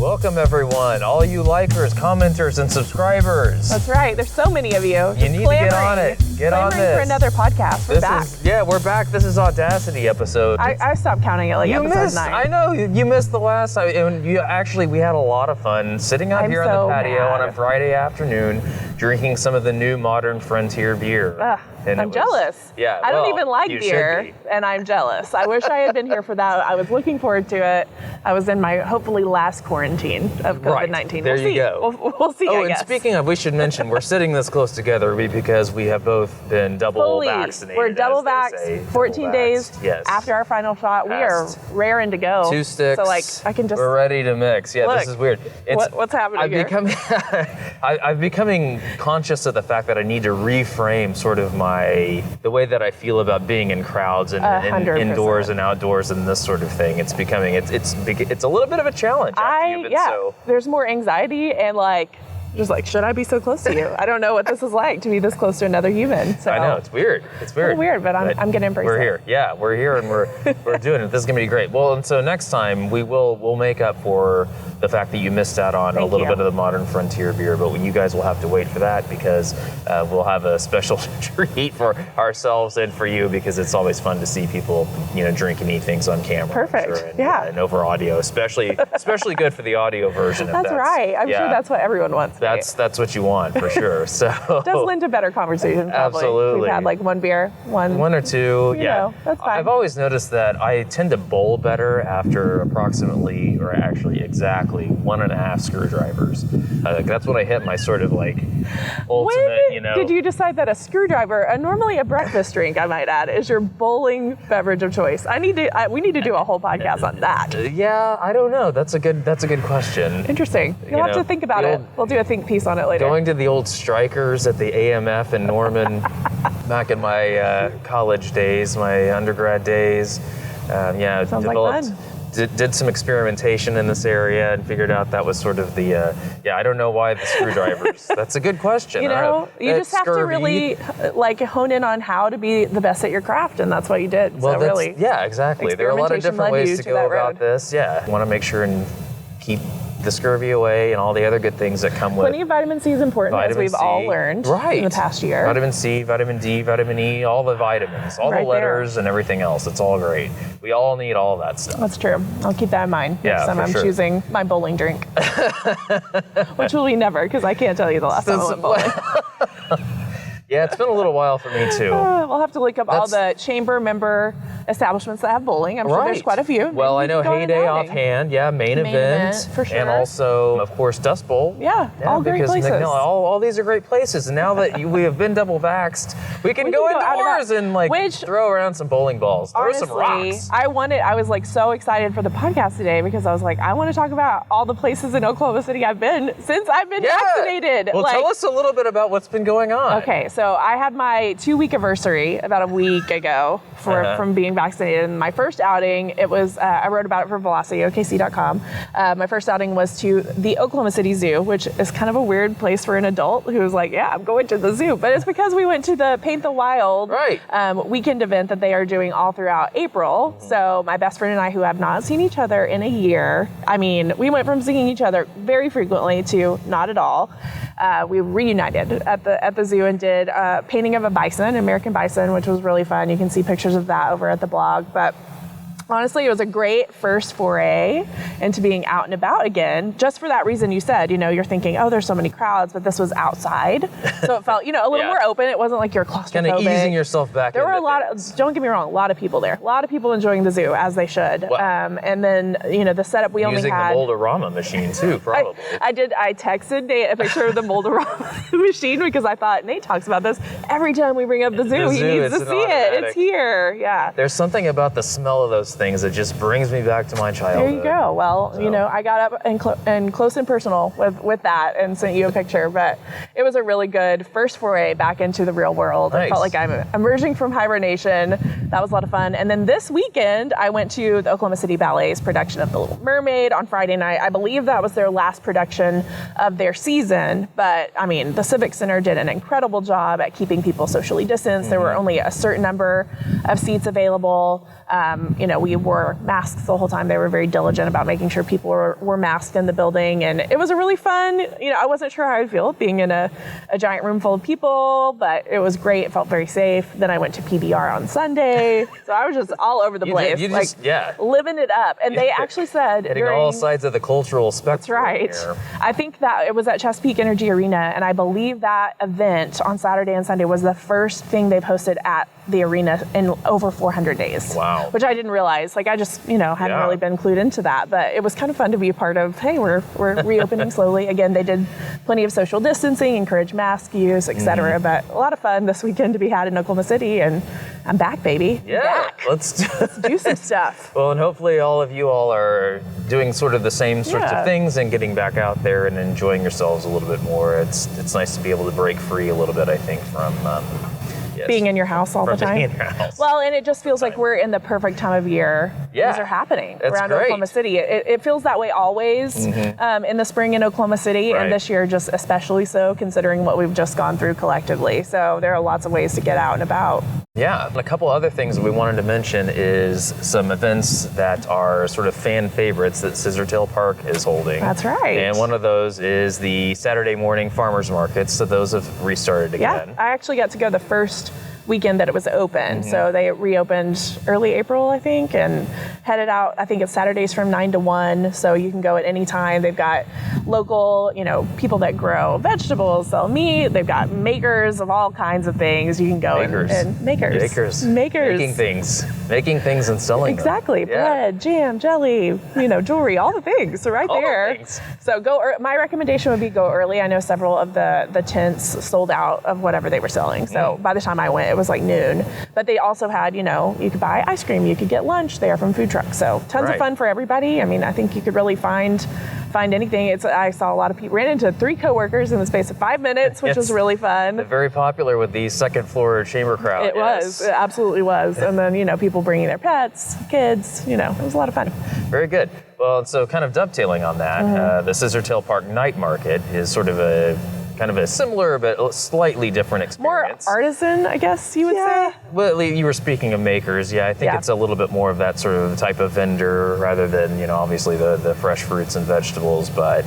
Welcome, everyone. All you likers, commenters, and subscribers. That's right. There's so many of you. You need to get on it. Get on this. For another podcast. We're back. We're back. This is AudaCity episode. I stopped counting it like episode 9. I know. You missed the last time. And we had a lot of fun sitting out here on the patio on a Friday afternoon, drinking some of the new modern frontier beer. I'm jealous. Yeah, I don't even like beer, and I'm jealous. I wish I had been here for that. I was looking forward to it. I was in my hopefully last quarantine of COVID-19. There you go. We'll see. Oh, and speaking of, we should mention we're sitting this close together because we have both been double vaccinated. We're double vaxxed. 14 days after our final shot. We are raring to go. 2 sticks. So I can just. We're ready to mix. Yeah, this is weird. What's happening here? I'm becoming conscious of the fact that I need to reframe sort of the way that I feel about being in crowds and indoors and outdoors and this sort of thing. It's becoming it's a little bit of a challenge. There's more anxiety and should I be so close to you? I don't know what this is like to be this close to another human. So I know it's weird. It's weird. It's weird, but I'm gonna embrace it. We're here. Yeah, we're here and we're doing it. This is gonna be great. Well, and so next time we'll make up for the fact that you missed out on a little bit of the modern frontier beer, but you guys will have to wait for that because we'll have a special treat for ourselves and for you because it's always fun to see people, drink and eat things on camera. Perfect. And over audio, especially good for the audio version of that. That's right. I'm sure that's what everyone wants. That's what you want for sure. So it does lend to better conversation. Probably. Absolutely. We've had one beer, one or two. That's fine. I've always noticed that I tend to bowl better after approximately, or actually exactly 1.5 screwdrivers. That's when I hit my sort of ultimate. When did you decide that a screwdriver, normally a breakfast drink, I might add, is your bowling beverage of choice? We need to do a whole podcast on that. Yeah, I don't know. That's a good question. Interesting. You'll have to think about it. We'll do a think piece on it later. Going to the old strikers at the AMF in Norman back in my college days, my undergrad days. Sounds like fun. Did some experimentation in this area and figured out that was sort of the, I don't know why the screwdrivers. That's a good question. You just have to really hone in on how to be the best at your craft, and that's what you did. Well, exactly. There are a lot of different ways to go about this. Yeah, want to make sure and keep the scurvy away and all the other good things that come with. Plenty of vitamin C is important, as we've all learned in the past year. Vitamin C, vitamin D, vitamin E, all the vitamins, all the letters and everything else. It's all great. We all need all of that stuff. That's true. I'll keep that in mind next time I'm choosing my bowling drink. Which will be never, because I can't tell you the last time I went bowling. Yeah, it's been a little while for me too. We'll have to look up all the chamber member establishments that have bowling. I'm sure there's quite a few. Well, I know Heyday offhand, main event for sure. And also, of course, Dust Bowl. Yeah, all great places. All these are great places. And now that we have been double vaxxed, we can go indoors and throw around some bowling balls, throw some rocks. I was so excited for the podcast today because I was like, I want to talk about all the places in Oklahoma City I've been since I've been vaccinated. Well, tell us a little bit about what's been going on. Okay, so I had my 2-week anniversary about a week ago from being vaccinated. And my first outing, it was, I wrote about it for VeloCityOKC.com. My first outing was to the Oklahoma City Zoo, which is kind of a weird place for an adult who's like, I'm going to the zoo. But it's because we went to the Paint the Wild weekend event that they are doing all throughout April. Mm-hmm. So my best friend and I, who have not seen each other in a year, we went from seeing each other very frequently to not at all. We reunited at the zoo and did a painting of a bison, an American bison, which was really fun. You can see pictures of that over at the blog. But honestly, it was a great first foray into being out and about again. Just for that reason you said, you're thinking, there's so many crowds, but this was outside. So it felt, a little more open. It wasn't like you're claustrophobic. Kind of easing yourself back. There were don't get me wrong, a lot of people there. A lot of people enjoying the zoo, as they should. Well, and then, the setup we only had. Using the Mold-A-Rama machine too, probably. I texted Nate a picture of the Mold-A-Rama machine because I thought Nate talks about this every time we bring up the zoo. He needs to see it. It's here. Yeah. There's something about the smell of those things that just brings me back to my childhood. There you go. Well, I got up and close and personal with that and sent you a picture, but it was a really good first foray back into the real world. Nice. I felt like I'm emerging from hibernation. That was a lot of fun. And then this weekend, I went to the Oklahoma City Ballet's production of The Little Mermaid on Friday night. I believe that was their last production of their season, but the Civic Center did an incredible job at keeping people socially distanced. Mm-hmm. There were only a certain number of seats available. We we wore masks the whole time. They were very diligent about making sure people were masked in the building. And it was a really fun, I wasn't sure how I'd feel being in a giant room full of people, but it was great. It felt very safe. Then I went to PBR on Sunday. So I was just all over the place. Living it up. And they actually said hitting all sides of the cultural spectrum. That's right. I think that it was at Chesapeake Energy Arena, and I believe that event on Saturday and Sunday was the first thing they've hosted at the arena in over 400 days. Wow. Which I didn't realize. I just, hadn't really been clued into that. But it was kind of fun to be a part of, hey, we're reopening slowly. Again, they did plenty of social distancing, encourage mask use, et cetera. But a lot of fun this weekend to be had in Oklahoma City. And I'm back, baby. Yeah. Back. Let's do some stuff. Well, and hopefully all of you all are doing sort of the same sorts of things and getting back out there and enjoying yourselves a little bit more. It's nice to be able to break free a little bit, I think, from being in your house all the time. Being in your house. Well, and it just feels like we're in the perfect time of year. Things are happening around Oklahoma City. It feels that way always in the spring in Oklahoma City, and this year just especially so, considering what we've just gone through collectively. So there are lots of ways to get out and about. Yeah, and a couple other things we wanted to mention is some events that are sort of fan favorites that Scissortail Park is holding. That's right. And one of those is the Saturday morning farmers markets. So those have restarted again. Yeah, I actually got to go the first weekend that it was open. So they reopened early April, I think, and headed out. I think it's Saturdays from 9 to 1. So you can go at any time. They've got local, people that grow vegetables, sell meat. They've got makers of all kinds of things. You can go and makers. Making things and selling them. Exactly. Bread, jam, jelly, jewelry, all the things right all there. The things. So my recommendation would be go early. I know several of the tents sold out of whatever they were selling. So by the time I went, it was like noon. But they also had, you could buy ice cream, you could get lunch there from food trucks. So tons of fun for everybody. I mean, I think you could really find anything. I saw a lot of people, ran into 3 coworkers in the space of 5 minutes, which was really fun. Very popular with the second floor chamber crowd. It was. It absolutely was. And then, people bringing their pets, kids, it was a lot of fun. Very good. Well, and so kind of dovetailing on that, the Scissortail Park Night Market is sort of a similar but slightly different experience. More artisan, I guess you would say? Well, you were speaking of makers. I think it's a little bit more of that sort of type of vendor rather than, obviously the fresh fruits and vegetables, but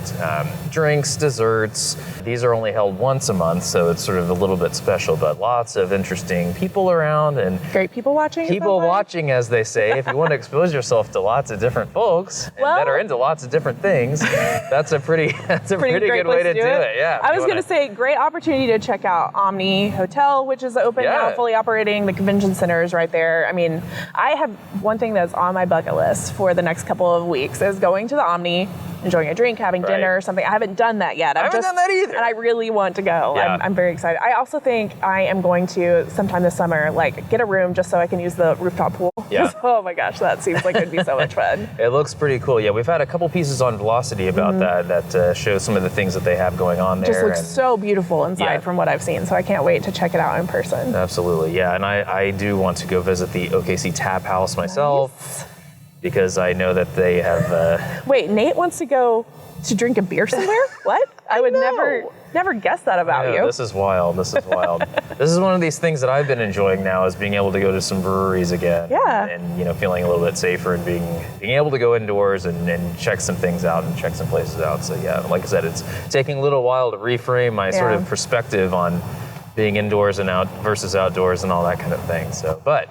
drinks, desserts. These are only held once a month, so it's sort of a little bit special, but lots of interesting people around and great people watching. People watching, as they say. If you want to expose yourself to lots of different folks that are into lots of different things, that's a pretty good way to do it. Yeah. I was going to say, great opportunity to check out Omni Hotel, which is open now, fully operating. The convention center is right there. I mean, I have one thing that's on my bucket list for the next couple of weeks is going to the Omni, enjoying a drink, having dinner or something. I haven't done that yet. I haven't done that either. And I really want to go. Yeah. I'm very excited. I also think I am going to, sometime this summer, get a room just so I can use the rooftop pool. Yeah. Oh my gosh, that seems like it'd be so much fun. It looks pretty cool. Yeah, we've had a couple pieces on VeloCity about that show some of the things that they have going on there. Just looks so beautiful inside from what I've seen, so I can't wait to check it out in person. Absolutely, yeah. And I do want to go visit the OKC Tap House myself because I know that they have... Wait, Nate wants to go to drink a beer somewhere? What? I would never guess that about you. This is wild. This is one of these things that I've been enjoying now is being able to go to some breweries again. Yeah. And feeling a little bit safer and being able to go indoors and check some things out and check some places out. So yeah, like I said, it's taking a little while to reframe my sort of perspective on being indoors and out versus outdoors and all that kind of thing. So, but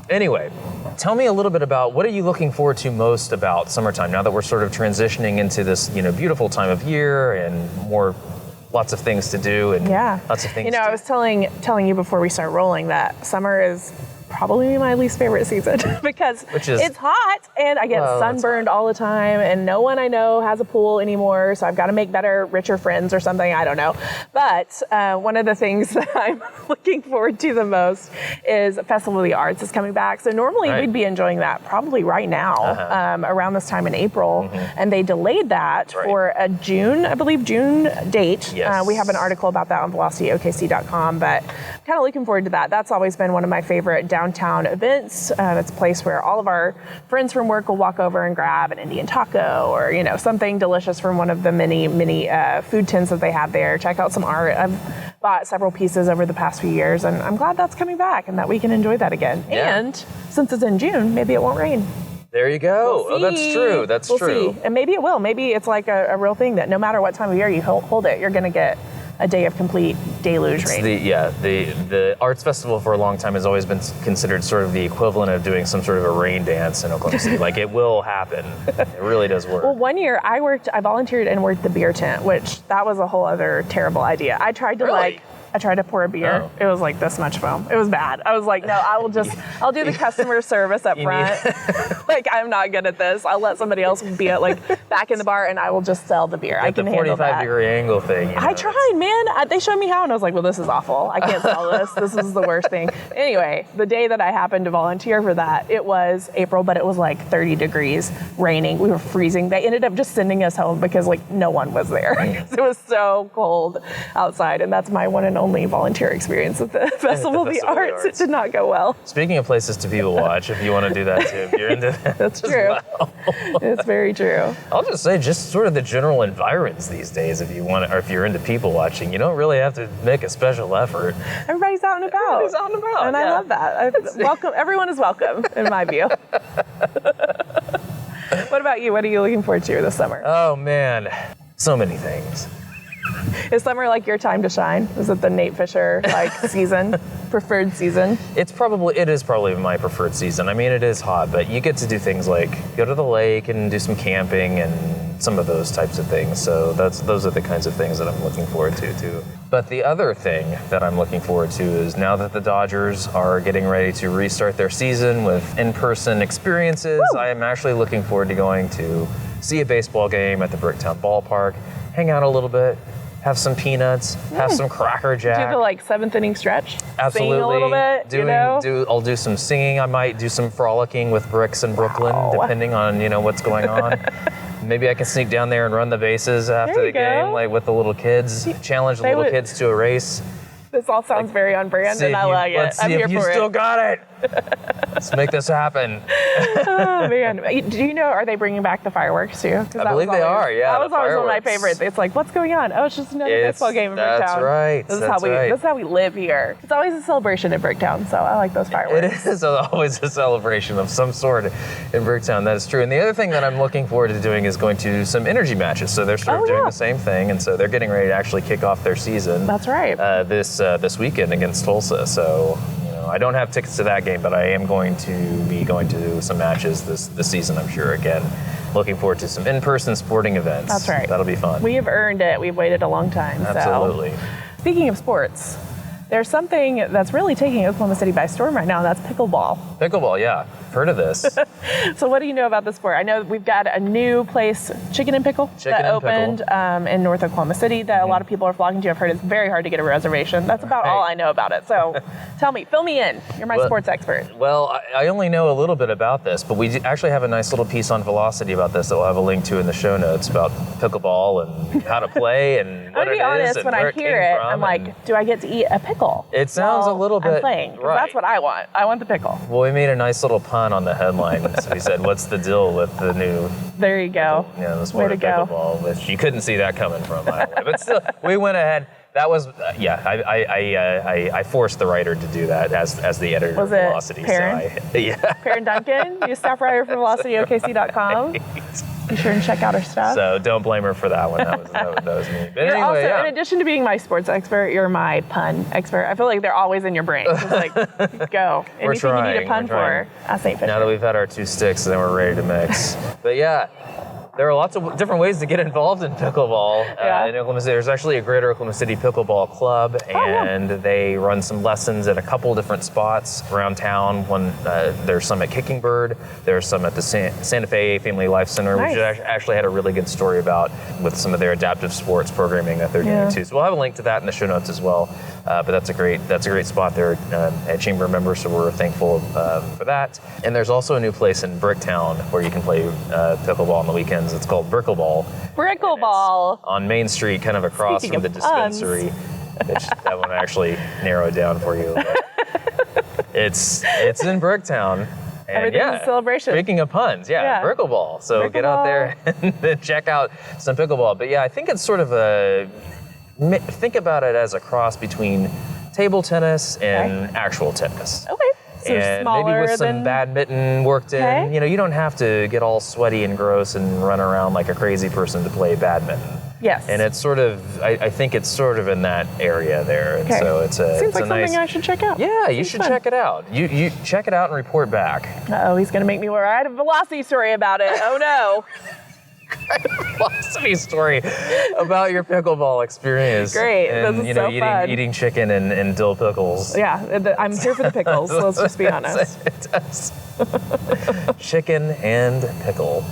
anyway, tell me a little bit about what are you looking forward to most about summertime now that we're sort of transitioning into this, beautiful time of year and lots of things to do and lots of things. I was telling you before we start rolling that summer is probably my least favorite season because it's hot and I get sunburned all the time and no one I know has a pool anymore, so I've got to make better, richer friends or something, I don't know. But one of the things that I'm looking forward to the most is Festival of the Arts is coming back. So normally we'd be enjoying that probably right now around this time in April, and they delayed that for a June date. Yes. We have an article about that on VeloCityOKC.com, but I'm kind of looking forward to that. That's always been one of my favorite downtown events. It's a place where all of our friends from work will walk over and grab an Indian taco or, something delicious from one of the many food tents that they have there. Check out some art. I've bought several pieces over the past few years, and I'm glad that's coming back and that we can enjoy that again. Yeah. And since it's in June, maybe it won't rain. There you go. We'll Oh, that's true. That's we'll true. See. And maybe it will. Maybe it's like a real thing that no matter what time of year you hold it, you're going to get a day of complete deluge rain. The arts festival for a long time has always been considered sort of the equivalent of doing some sort of a rain dance in Oklahoma City. Like, it will happen. It really does work. Well, one year I volunteered and worked the beer tent, which that was a whole other terrible idea. I tried to I tried to pour a beer. Oh. It was like this much foam. It was bad. I was like, no, I'll do the customer service up front. Like, I'm not good at this. I'll let somebody else be back in the bar, and I will just sell the beer. I can handle that. The 45-degree angle thing. I tried, man. They showed me how, and I was like, well, this is awful. I can't sell this. This is the worst thing. Anyway, the day that I happened to volunteer for that, it was April, but it was like 30 degrees, raining. We were freezing. They ended up just sending us home because no one was there. It was so cold outside, and that's my one and only volunteer experience at the Festival of the Arts. It did not go well. Speaking of places to people watch, if you want to do that too, if you're into that. That's true. Well. It's very true. I'll just say, just sort of the general environs these days, if you want, or if you're into people watching, you don't really have to make a special effort. Everybody's out and about. Everybody's out and about. And I love that. Welcome. Everyone is welcome, in my view. What about you? What are you looking forward to this summer? Oh man, so many things. Is summer your time to shine? Is it the Nate Fisher season, preferred season? It is probably my preferred season. I mean, it is hot, but you get to do things like go to the lake and do some camping and some of those types of things. So those are the kinds of things that I'm looking forward to too. But the other thing that I'm looking forward to is now that the Dodgers are getting ready to restart their season with in-person experiences, Woo! I am actually looking forward to going to see a baseball game at the Bricktown Ballpark, hang out a little bit, have some peanuts, have some Cracker Jack. Do the seventh inning stretch. Absolutely. Sing a little bit. I'll do some singing. I might do some frolicking with Bricks in Brooklyn, depending on what's going on. Maybe I can sneak down there and run the bases after the game, with the little kids. Challenge the little kids to a race. This all sounds very on brand, and I like it. I'm here for it. You still got it. Let's make this happen. Oh man, do you know? Are they bringing back the fireworks too? I believe they are. Yeah, that was always one of my favorites. It's what's going on? Oh, it's just another baseball game in Bricktown. That's right. This is how we live here. It's always a celebration in Bricktown, so I like those fireworks. It is always a celebration of some sort in Bricktown. That is true. And the other thing that I'm looking forward to doing is going to some energy matches. So they're sort of doing the same thing, and so they're getting ready to actually kick off their season. That's right. This weekend against Tulsa. So. I don't have tickets to that game, but I am going to be going to some matches this season, I'm sure. Again, looking forward to some in-person sporting events. That's right. That'll be fun. We have earned it. We've waited a long time. Absolutely. So. Speaking of sports, there's something that's really taking Oklahoma City by storm right now, and that's pickleball. Pickleball, yeah. Heard of this. So what do you know about the sport? I know we've got a new place, Chicken and Pickle, that opened in North Oklahoma City that a lot of people are flocking to. I've heard it's very hard to get a reservation. That's about all I know about it. So fill me in. You're my sports expert. Well, I only know a little bit about this, but we actually have a nice little piece on VeloCity about this that we'll have a link to in the show notes about pickleball and how to play and what it is. I'm going to be honest, and when I hear it, I'm like, do I get to eat a pickle? It sounds a little bit. I'm playing. Right. That's what I want. I want the pickle. Well, we made a nice little pun on the headline. So we said, what's the deal with the new... There you go. The sport of pickleball, which you couldn't see that coming from, by the way. But still, we went ahead. That was, I forced the writer to do that as the editor of VeloCity. Perrin? So Perrin Duncan, you staff writer for VeloCityOKC.com. Be sure and check out our stuff. So don't blame her for that one. That was me. But you're anyway, also, in addition to being my sports expert, you're my pun expert. I feel like they're always in your brain. Just go. Anything you need a pun for, ask St. Fisher. Now that we've had our 2 sticks, then we're ready to mix. But yeah. There are lots of different ways to get involved in pickleball in Oklahoma City. There's actually a Greater Oklahoma City Pickleball Club, and they run some lessons at a couple different spots around town. There's some at Kicking Bird. There's some at the Santa Fe Family Life Center, which actually had a really good story about with some of their adaptive sports programming that they're doing too. So we'll have a link to that in the show notes as well. But that's a great spot there at Chamber members, so we're thankful for that. And there's also a new place in Bricktown where you can play pickleball on the weekends. It's called Brickleball. Brickleball. On Main Street, kind of across from the dispensary. That one actually narrowed down for you. It's in Bricktown. And everything's a celebration. Speaking of puns, Brickleball. So get out there and check out some pickleball. But I think it's sort of think about it as a cross between table tennis and actual tennis. Okay. and maybe with some badminton worked in. You know, you don't have to get all sweaty and gross and run around like a crazy person to play badminton. Yes. And it's sort of, I think it's sort of in that area there. And so it's a Seems like nice, something I should check out. Yeah, you should check it out. You check it out and report back. Uh-oh, he's going to make me worry. I had a Velocity story about it. Oh, no. Velocity story about your pickleball experience. Great. And, this is so fun. Eating chicken and dill pickles. Yeah, I'm here for the pickles. Let's just be honest. It does. Chicken and pickle.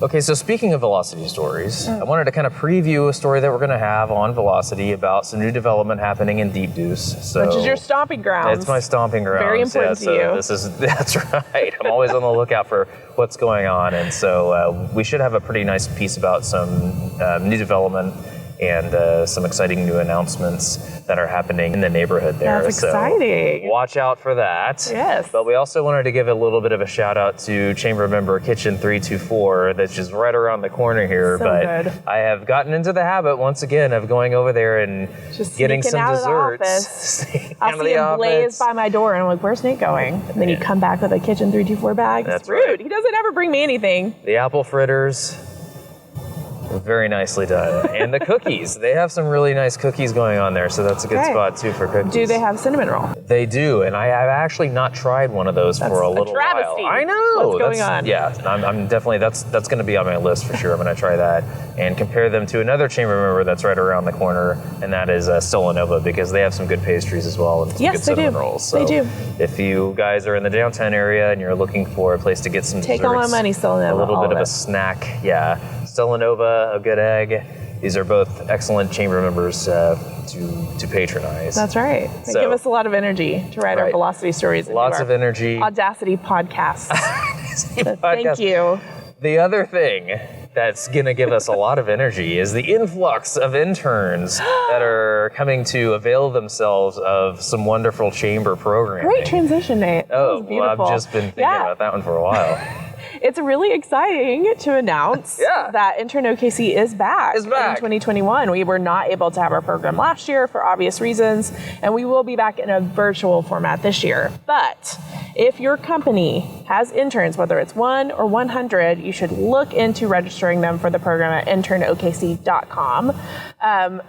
Okay, so speaking of Velocity stories, I wanted to kind of preview a story that we're going to have on Velocity about some new development happening in Deep Deuce. So which is your stomping grounds. It's my stomping grounds. Very important to you. That's right. I'm always on the lookout for what's going on, and so we should have a pretty nice piece about some new development and some exciting new announcements that are happening in the neighborhood there. That's exciting. So watch out for that. Yes. But we also wanted to give a little bit of a shout out to Chamber Member Kitchen 324 that's just right around the corner here. So but good. I have gotten into the habit once again of going over there and just getting some out desserts. Of the office. I'll see him blaze by my door and I'm like, where's Nate going? And then you come back with a Kitchen 324 bag. That's rude. right. He doesn't ever bring me anything. The apple fritters. Very nicely done. And the cookies. They have some really nice cookies going on there, so that's a good spot too for cookies. Do they have cinnamon roll? They do, and I have actually not tried one of those for a little travesty. while. I know. What's going on? Yeah, I'm definitely, that's going to be on my list for sure. I'm going to try that and compare them to another chamber member that's right around the corner, and that is Stolanova, because they have some good pastries as well and some good cinnamon rolls. So they do. If you guys are in the downtown area and you're looking for a place to get some Take desserts, all my money, Stolanova. a little bit of a snack, yeah. Stolanova, a good egg. These are both excellent chamber members to patronize. That's right. They give us a lot of energy to write our Velocity stories. Lots of energy. AudaCity podcast. Thank you. The other thing that's going to give us a lot of energy is the influx of interns that are coming to avail themselves of some wonderful chamber programming. Great transition, Nate. Oh, well, I've just been thinking about that one for a while. It's really exciting to announce that InternOKC is back in 2021. We were not able to have our program last year for obvious reasons, and we will be back in a virtual format this year. But if your company has interns, whether it's 1 or 100, you should look into registering them for the program at InternOKC.com.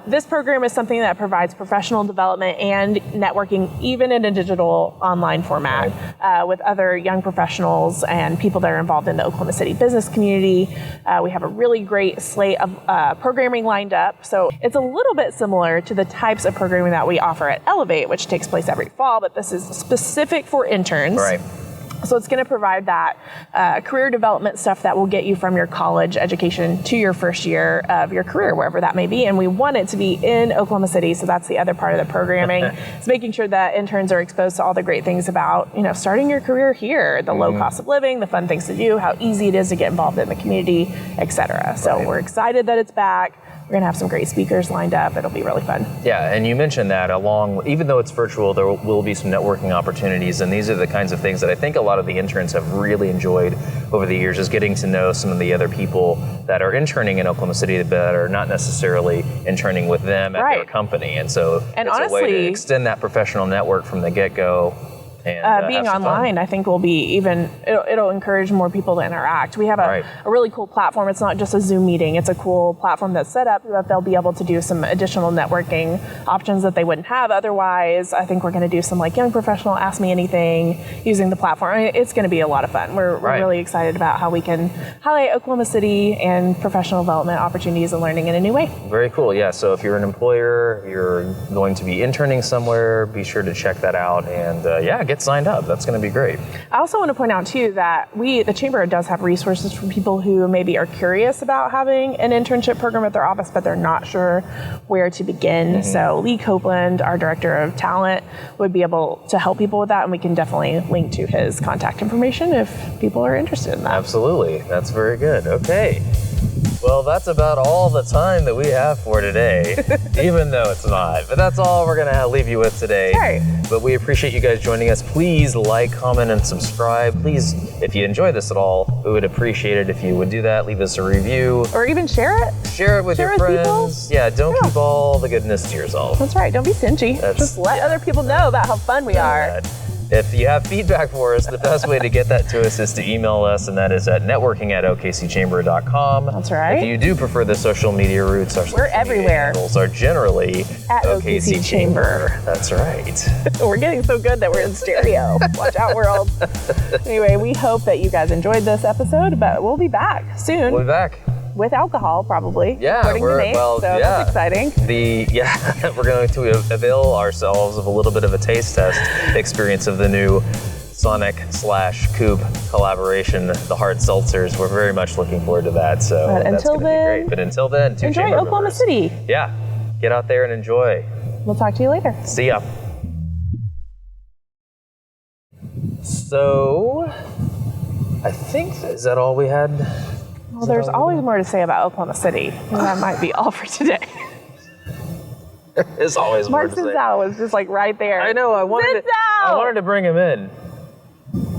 This program is something that provides professional development and networking, even in a digital online format, with other young professionals and people that are involved in the Oklahoma City business community. We have a really great slate of programming lined up. So it's a little bit similar to the types of programming that we offer at Elevate, which takes place every fall, but this is specific for interns. Right. So it's going to provide that career development stuff that will get you from your college education to your first year of your career, wherever that may be. And we want it to be in Oklahoma City, so that's the other part of the programming. It's making sure that interns are exposed to all the great things about, starting your career here, the low cost of living, the fun things to do, how easy it is to get involved in the community, etc. So we're excited that it's back. We're going to have some great speakers lined up. It'll be really fun. Yeah, and you mentioned that even though it's virtual, there will be some networking opportunities, and these are the kinds of things that I think a lot of the interns have really enjoyed over the years, is getting to know some of the other people that are interning in Oklahoma City that are not necessarily interning with them at their company. And so it's honestly, a way to extend that professional network from the get-go. And, being online, I think will be it'll encourage more people to interact. We have a really cool platform. It's not just a Zoom meeting. It's a cool platform that's set up that they'll be able to do some additional networking options that they wouldn't have otherwise. I think we're going to do some young professional Ask Me Anything using the platform. I mean, it's going to be a lot of fun. We're really excited about how we can highlight Oklahoma City and professional development opportunities and learning in a new way. Very cool. Yeah. So if you're an employer, you're going to be interning somewhere, be sure to check that out and get signed up. That's going to be great. I also want to point out too that the Chamber does have resources for people who maybe are curious about having an internship program at their office, but they're not sure where to begin. So Lee Copeland, our Director of Talent, would be able to help people with that, and we can definitely link to his contact information if people are interested in that. Absolutely. That's very good. Okay. Well, that's about all the time that we have for today, even though it's not. But that's all we're going to leave you with today. Right. But we appreciate you guys joining us. Please like, comment, and subscribe. Please, if you enjoy this at all, we would appreciate it if you would do that. Leave us a review. Or even share it. Share it with your friends. Yeah, don't keep all the goodness to yourself. That's right. Don't be stingy. Just let other people know about how fun we are. If you have feedback for us, the best way to get that to us is to email us, and that is at networking@okcchamber.com. That's right. If you do prefer the social media routes, our social media everywhere. handles are generally At OKC Chamber. That's right. We're getting so good that we're in stereo. Watch out, world. Anyway, we hope that you guys enjoyed this episode, but we'll be back soon. We'll be back. With alcohol, probably. Yeah, according to Nate, so that's exciting. We're going to avail ourselves of a little bit of a taste test experience of the new Sonic/Coop collaboration, the hard seltzers. We're very much looking forward to that. So that's going to be great. But until then, enjoy Oklahoma City. Yeah, get out there and enjoy. We'll talk to you later. See ya. So, I think, is that all we had? Well, there's always more to say about Oklahoma City. And that might be all for today. There's always more to say. Mark Scissortail was just like right there. I know. I wanted to bring him in.